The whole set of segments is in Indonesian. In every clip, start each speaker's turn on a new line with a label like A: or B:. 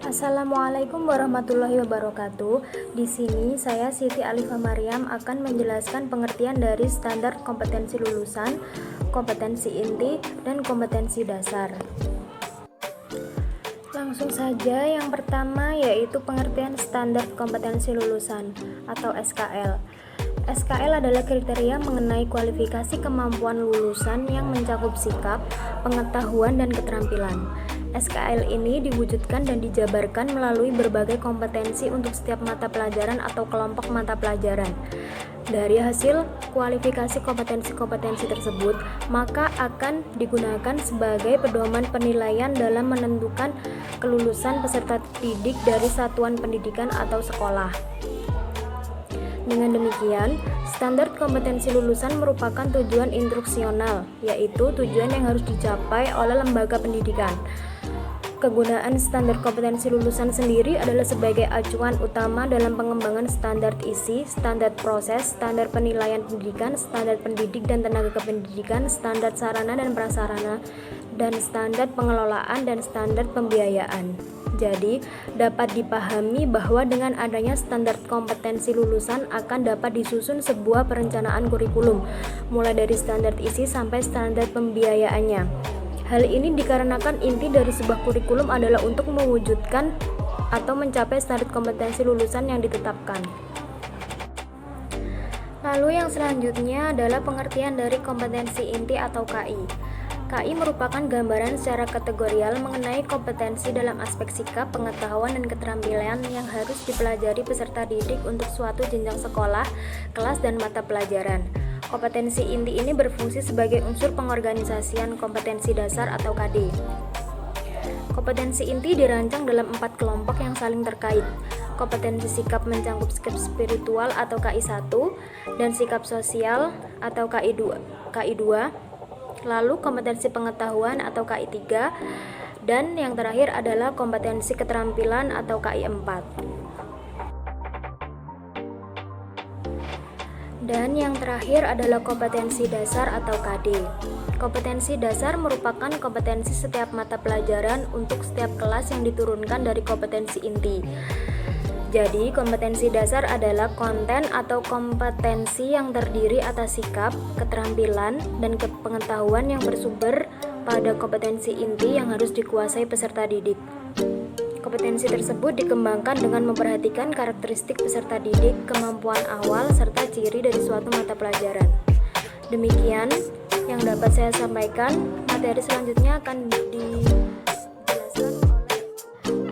A: Assalamualaikum warahmatullahi wabarakatuh. Di sini saya Siti Alifah Maryam akan menjelaskan pengertian dari standar kompetensi lulusan, kompetensi inti, dan kompetensi dasar. Langsung saja, yang pertama yaitu pengertian standar kompetensi lulusan atau SKL. SKL adalah kriteria mengenai kualifikasi kemampuan lulusan yang mencakup sikap, pengetahuan, dan keterampilan. SKL ini diwujudkan dan dijabarkan melalui berbagai kompetensi untuk setiap mata pelajaran atau kelompok mata pelajaran. Dari hasil kualifikasi kompetensi-kompetensi tersebut, maka akan digunakan sebagai pedoman penilaian dalam menentukan kelulusan peserta didik dari satuan pendidikan atau sekolah. Dengan demikian, standar kompetensi lulusan merupakan tujuan instruksional, yaitu tujuan yang harus dicapai oleh lembaga pendidikan. Kegunaan standar kompetensi lulusan sendiri adalah sebagai acuan utama dalam pengembangan standar isi, standar proses, standar penilaian pendidikan, standar pendidik dan tenaga kependidikan, standar sarana dan prasarana, dan standar pengelolaan dan standar pembiayaan. Jadi, dapat dipahami bahwa dengan adanya standar kompetensi lulusan akan dapat disusun sebuah perencanaan kurikulum, mulai dari standar isi sampai standar pembiayaannya. Hal ini dikarenakan inti dari sebuah kurikulum adalah untuk mewujudkan atau mencapai standar kompetensi lulusan yang ditetapkan. Lalu yang selanjutnya adalah pengertian dari kompetensi inti atau KI. KI merupakan gambaran secara kategorial mengenai kompetensi dalam aspek sikap, pengetahuan, dan keterampilan yang harus dipelajari peserta didik untuk suatu jenjang sekolah, kelas, dan mata pelajaran. Kompetensi inti ini berfungsi sebagai unsur pengorganisasian kompetensi dasar atau KD. Kompetensi inti dirancang dalam 4 kelompok yang saling terkait. Kompetensi sikap mencakup sikap spiritual atau KI1 dan sikap sosial atau KI2. Lalu kompetensi pengetahuan atau KI3 dan yang terakhir adalah kompetensi keterampilan atau KI4. Dan yang terakhir adalah kompetensi dasar atau KD. Kompetensi dasar merupakan kompetensi setiap mata pelajaran untuk setiap kelas yang diturunkan dari kompetensi inti. Jadi, kompetensi dasar adalah konten atau kompetensi yang terdiri atas sikap, keterampilan, dan pengetahuan yang bersumber pada kompetensi inti yang harus dikuasai peserta didik. Kompetensi tersebut dikembangkan dengan memperhatikan karakteristik peserta didik, kemampuan awal, serta ciri dari suatu mata pelajaran. Demikian yang dapat saya sampaikan. Materi selanjutnya akan dijelaskan oleh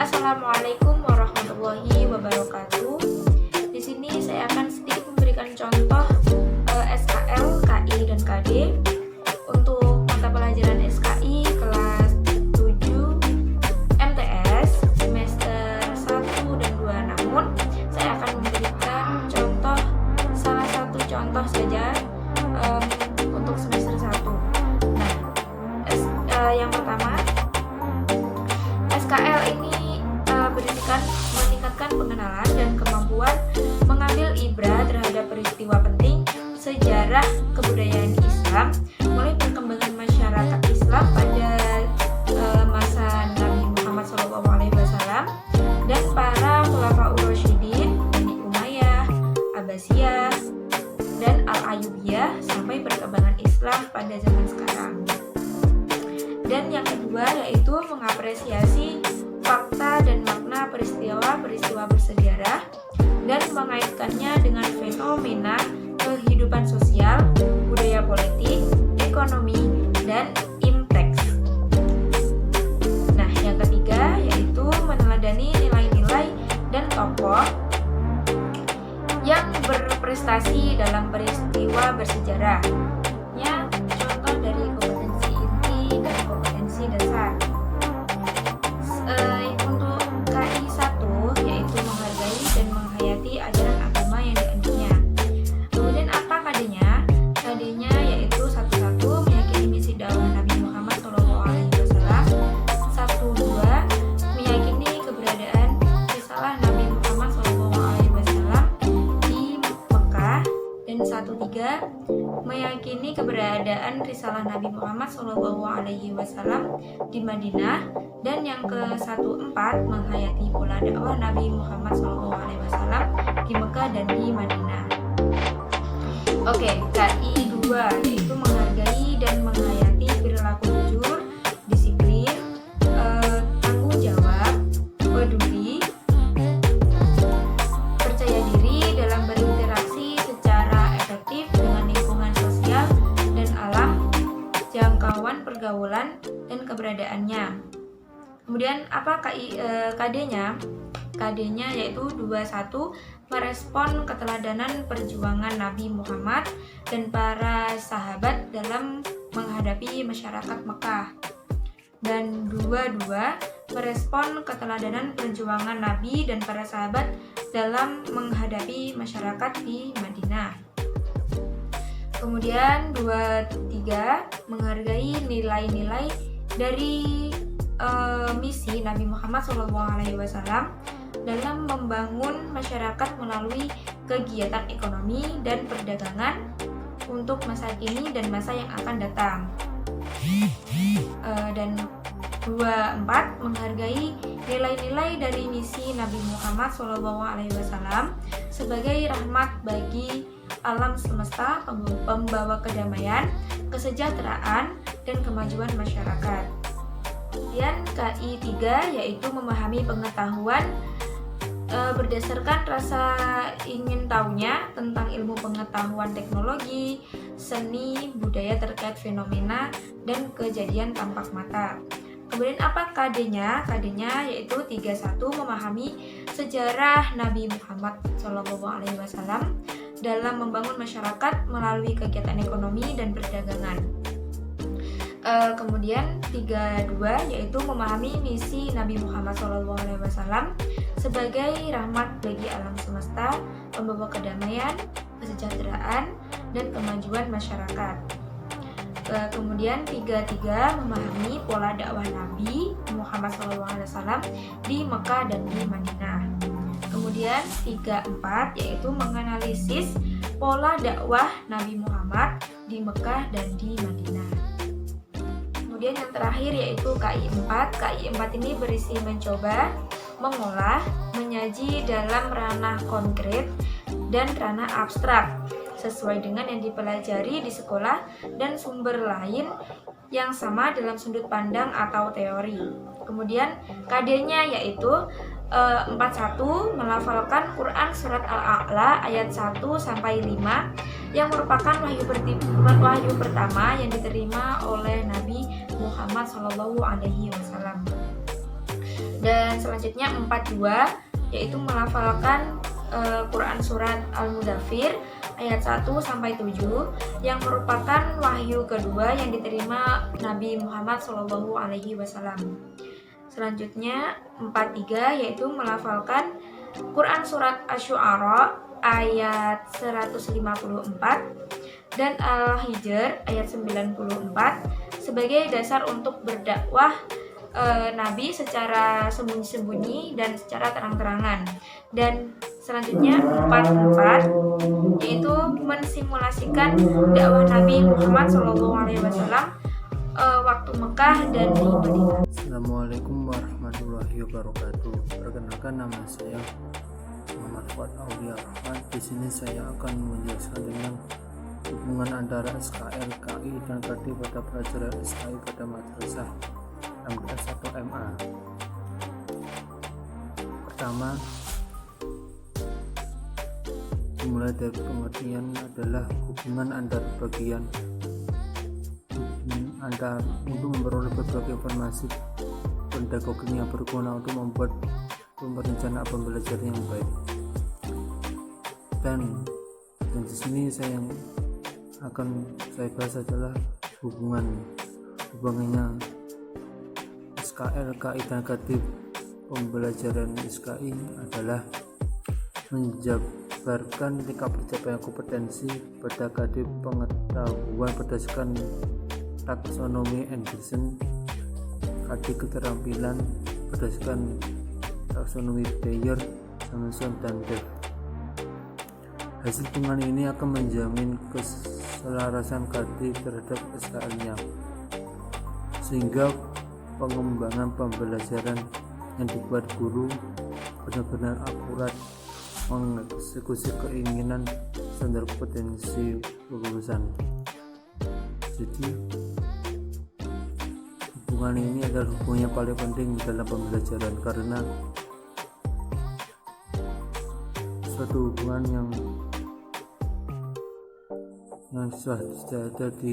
B: Assalamualaikum warahmatullahi wabarakatuh. Di sini saya akan sedikit memberikan contoh SKL, KI, dan KD untuk mata pelajaran SKI kelas 7 MTS semester 1 dan 2. Namun saya akan memberikan contoh salah satu contoh saja untuk semester 1. Yang pertama, SKL ini berisikan meningkatkan pengenalan dan kemampuan mengambil ibrah terhadap peristiwa penting sejarah kebudayaan Islam, mulai perkembangan masyarakat Islam pada masa Nabi Muhammad SAW dan para khulafaur rasyidin, Bani Umayyah, Abbasiyah, dan Al-Ayyubiyah sampai perkembangan Islam pada zaman sekarang. Dan yang kedua yaitu mengapresiasi fakta dan makna peristiwa-peristiwa bersejarah dan mengaitkannya dengan fenomena kehidupan sosial, budaya politik, ekonomi, dan impreks. Nah, yang ketiga yaitu meneladani nilai-nilai dan tokoh yang berprestasi dalam peristiwa bersejarah. Contoh dari kompetensi inti dan kompetensi dasar. Untuk KI1 yaitu menghargai dan menghayati ajaran agama yang dianutnya. Kemudian apa KD-nya? KD-nya yaitu satu-satu meyakini Muhammad SAW di Madinah, dan yang ke-14 menghayati pola dakwah Nabi Muhammad SAW di Mekah dan di Madinah. Oke, KI 2 yaitu menghargai dan menghayati perilaku jujur, disiplin, tanggung jawab, peduli, percaya diri dalam berinteraksi secara efektif dengan lingkungan sosial dan alam, jangkauan pergaulan dan keberadaannya. Kemudian apa KD-nya? KD-nya yaitu 21, merespon keteladanan perjuangan Nabi Muhammad dan para sahabat dalam menghadapi masyarakat Mekah. Dan 22, merespon keteladanan perjuangan Nabi dan para sahabat dalam menghadapi masyarakat di Madinah. Kemudian 23, menghargai nilai-nilai dari misi Nabi Muhammad SAW dalam membangun masyarakat melalui kegiatan ekonomi dan perdagangan untuk masa kini dan masa yang akan datang. Dan 24, menghargai nilai-nilai dari misi Nabi Muhammad SAW sebagai rahmat bagi alam semesta, pembawa kedamaian, kesejahteraan, dan kemajuan masyarakat. Kemudian KI 3 yaitu memahami pengetahuan berdasarkan rasa ingin tahunya tentang ilmu pengetahuan teknologi, seni, budaya terkait fenomena dan kejadian tampak mata. Kemudian apa KD-nya? KD-nya yaitu 31, memahami sejarah Nabi Muhammad SAW dalam membangun masyarakat melalui kegiatan ekonomi dan perdagangan. Kemudian 32 yaitu memahami misi Nabi Muhammad SAW sebagai rahmat bagi alam semesta, pembawa kedamaian, kesejahteraan, dan kemajuan masyarakat. Kemudian 33 memahami pola dakwah Nabi Muhammad SAW di Mekah dan di Madinah. Kemudian 34 yaitu menganalisis pola dakwah Nabi Muhammad di Mekah dan di Madinah. Kemudian yang terakhir yaitu KI 4. KI 4 ini berisi mencoba, mengolah, menyaji dalam ranah konkret dan ranah abstrak sesuai dengan yang dipelajari di sekolah dan sumber lain yang sama dalam sudut pandang atau teori. Kemudian KD-nya yaitu 41 melafalkan Quran surat Al-A'la ayat 1 sampai 5 yang merupakan wahyu pertama yang diterima oleh Nabi Muhammad SAW. Dan selanjutnya 42 yaitu melafalkan Quran surat Al-Mudaththir ayat 1 sampai 7 yang merupakan wahyu kedua yang diterima Nabi Muhammad SAW. Selanjutnya 43 yaitu melafalkan Quran surat Asy-Syu'ara ayat 154 dan Al-Hijr ayat 94 sebagai dasar untuk berdakwah Nabi secara sembunyi-sembunyi dan secara terang-terangan. Dan selanjutnya 44 yaitu mensimulasikan dakwah Nabi Muhammad SAW waktu Mekah dan di Madinah.
C: Assalamualaikum warahmatullahi wabarakatuh. Perkenalkan, nama saya Muhammad Fuad Aulia Rahmat. Di sini saya akan menjelaskan tentang hubungan antara SKL, KI, dan KD pada pelajaran SKI pada madrasah MTS atau MA. Pertama, dimulai dari pengertian adalah hubungan antar bagian untuk memperoleh berbagai informasi pedagogik yang berguna untuk membuat perencanaan pembelajaran yang baik. Dan di sini saya bahas adalah hubungannya SKL, KI, dan KD. Pembelajaran SKI adalah menjabarkan tingkat pencapaian kompetensi, pada KD pengetahuan berdasarkan taksonomi Anderson, KD keterampilan berdasarkan taksonomi Bayer, Samuelson, dan Dev. Hasil hubungan ini akan menjamin keselarasan KD terhadap SKL-nya. sehingga pengembangan pembelajaran yang dibuat guru benar-benar akurat mengeksekusi keinginan standar kompetensi lulusan. Jadi hubungan ini adalah hubungan yang paling penting dalam pembelajaran, karena suatu hubungan yang sudah ada di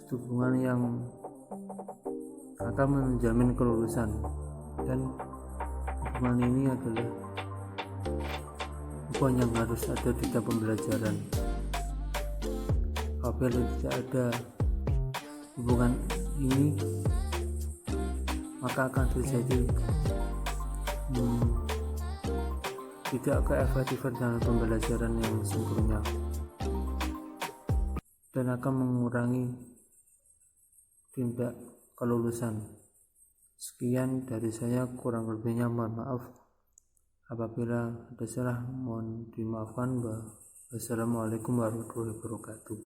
C: suatu hubungan yang akan menjamin kelulusan, dan hubungan ini adalah hubungan yang harus ada di dalam pembelajaran. Apabila tidak ada hubungan ini, maka akan terjadi tidak keefektifan dalam pembelajaran yang sempurna dan akan mengurangi tingkat kelulusan. Sekian dari saya, kurang lebihnya mohon maaf. Apabila ada salah mohon dimaafkan. Wassalamualaikum warahmatullahi wabarakatuh.